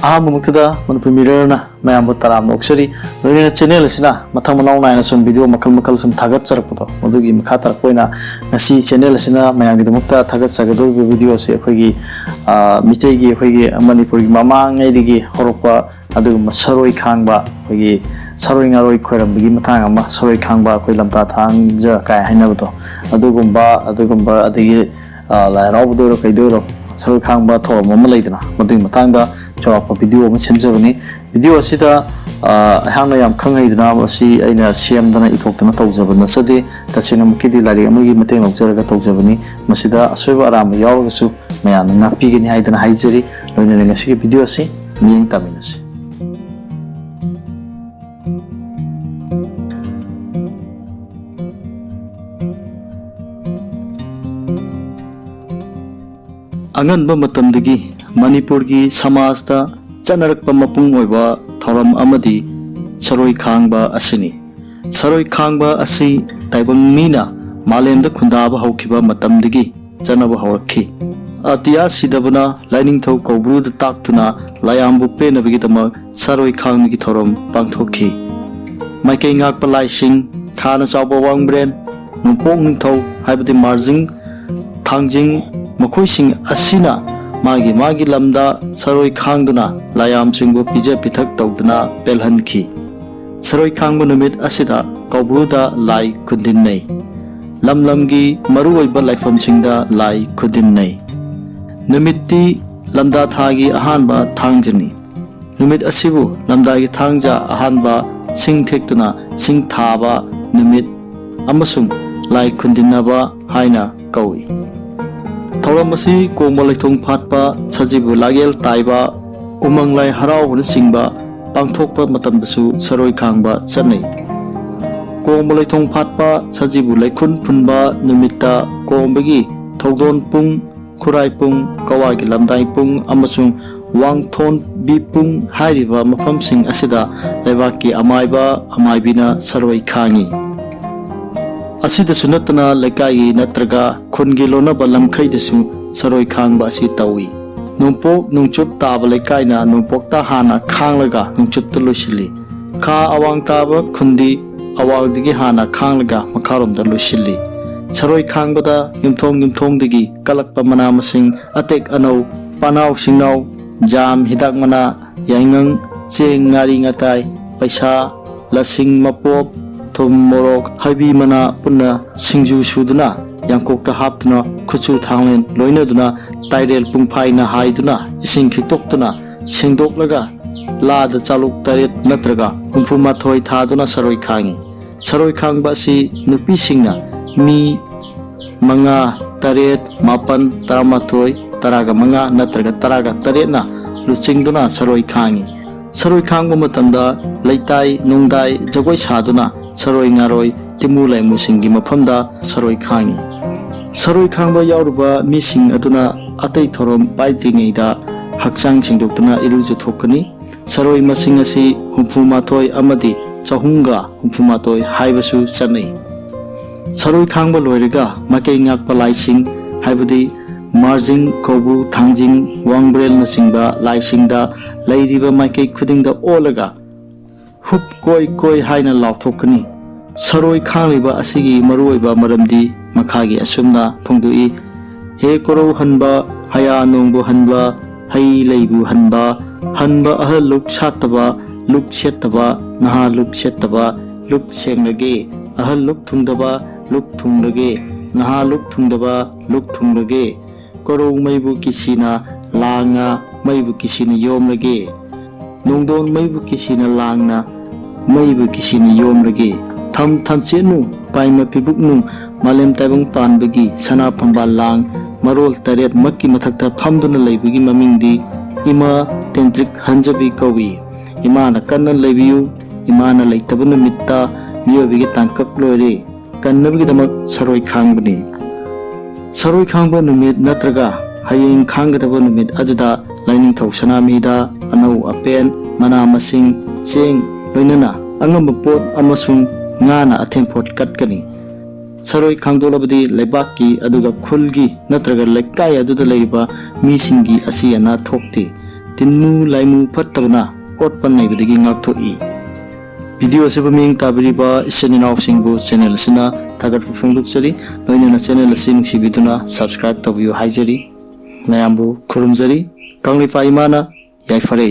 Ahamuktada Manipur Mirror Mayambu Taram Oxeri, Lorena Channel Sina, Matamana and some video Makal some Tagat Sarputo, Modugi Makata Poina, Nasi Channel Sina, Mayang the Mukta, Tagat Sagado videos, Pegi, Mitegi, Pegi, Manipur Mamang, Edigi, Horopa, Adu Masaroi Kangba, Pegi, Saroing Aroi Queram, Bigimatanga, Soroi Kangba, Quilamta Tanga, Kai Hanabuto, Adugumba, Adi La Robudo, Kaiduro, Soroi Kangba, Tor, Momaladina, Modu Matanga. Chawapa video ama semjabani video asida ahangna yam khangaidna asi aina semdana itoktana tawjabana sade tasina mukidi lari amagi mateng lawjaraga tawjabani masida asoiba arama yawgasu mayamna napigini haidana haijari loina ngasi video asi miyeng taminasi anganba matamdagi Manipur ki Samajda Chanarakpa mapung oiba thoram amadi Saroi Khangba asini Saroi Khangba asi taibang mina malemda khundaba haukiba matamdagi chanaba hawrakhi atiya sidabana lining thau kobru da taktuna layambu penabagi tama Saroi Khangmi ki thoram pangthokhi maikai ngak palaising khana chawba wangbren numpong ningthau haibati marjing thangjing makhoi asina Magi lamda Saroi Khangduna layam singbu pija pithak tawduna pelhanki Saroi Khangbu numit asida kaubruda lai kudinnai lamlamgi maruoiba laifam singda lai kudinnai numitti lamda thagi ahanba thangjani numit asibu lamda gi thangja ahanba sing thektuna sing thaba numit amasung lai kundinnaba haina kawi Thoramasi Komalaithong Patpa, Sajibu Lagel Taiba, Umanglai Harau Singba, Bangtokpa Matambasu, Saroi Khangba, Chanai. Komalaithong Patpa, Sajibu Laikun Punba, Numita, Kombagi, Togdon Pung, Kurai Pung, Kawagi Lamdai Pung, Amasung, Wangthon Bipung, Hairiva, Mafam Sing Asida, Levaki Amaiba, Amaibina, Saroi Khangi. Asida sunatana lekai natraga khungilona balam khaidasu Saroi Khangba asi tawi numpok nungchup taba lekai na numpokta hana khanglaga nungchup tulusili kha awang taba khundi awaldigi hana khanglaga makharomda lusili Saroi Khangbada yumthong digi kalakpa mana masing atek anau panaw singaw jam hidak mana yaingang cheng ngari ngatai paisa lasing mapop Thum morok habi mana punna singju suduna yangkokta haptuna khuchu thanglen loinaduna tairel pungphaina haiduna ising khitoktuna sengdoklaga lada chaluk taret natraga umphuma thoi thaduna Saroi Khangba si nupi singna mi manga taret mapan taramathoi taraga manga natraga taraga taretna luchingduna Saroi Khangba matamda leitai nungdai jagoi saduna Saroi Ngaroi Timulai Musingi Mapamda Saroi Khangi Saroi Khangba yauruba mising aduna atai thorom paidringeida hakchang singdoktuna iruju thokani Saroi masing asi humpumathoi amadi chahunga humpumathoi haibasu chanai Saroi Khangba loiraga makai ngakpa laising haibadi marjing kobu thangjing wangbrel nasingba laisingda lairiba makai khudingda olaga Hup koi haina lauthokani Saroi Khangliba asigi maruoiba maramdi makhagi asumna phongdui he koro hanba haya nongbu hanba hai leibu hanba ahal luk sataba luk setaba naha luk setaba luk senglage ahal luk thungdaba luk thunglage naha luk thungdaba luk thunglage koro maibu kisina langa maibu kisina yomlage nongdon maibu kisina langna Maibu kisini yomrage tham chenu paima pibuknu malem taibang panbagi sana phambal lang marol taret makki mathakta phamduna leibagi mamingdi ima tentrik hanjabi kawi imana kanna leibiu imana leitabuna mitta miyobigi tangkap loire kannabigi damak Saroi Khangbani Saroi Khangba numit natraga hayeng khanggadaba numit aduda laining thau sanamida anau apen mana masing cheng loinana angamba pot amasung ngana athengpot katkani Saroi Khangdolabadi leibaki aduga khulgi natraga lekai aduda leiba misingi asiana thokti tinmu laimu fattabna otpan naibadagi ngakthoi video se baming tabiriba iseninaw singbu channel sina tagat phungdukchari loinana channel sing sibiduna subscribe tobiyo haijari mayambu khurumjari kanglipa imana yaifare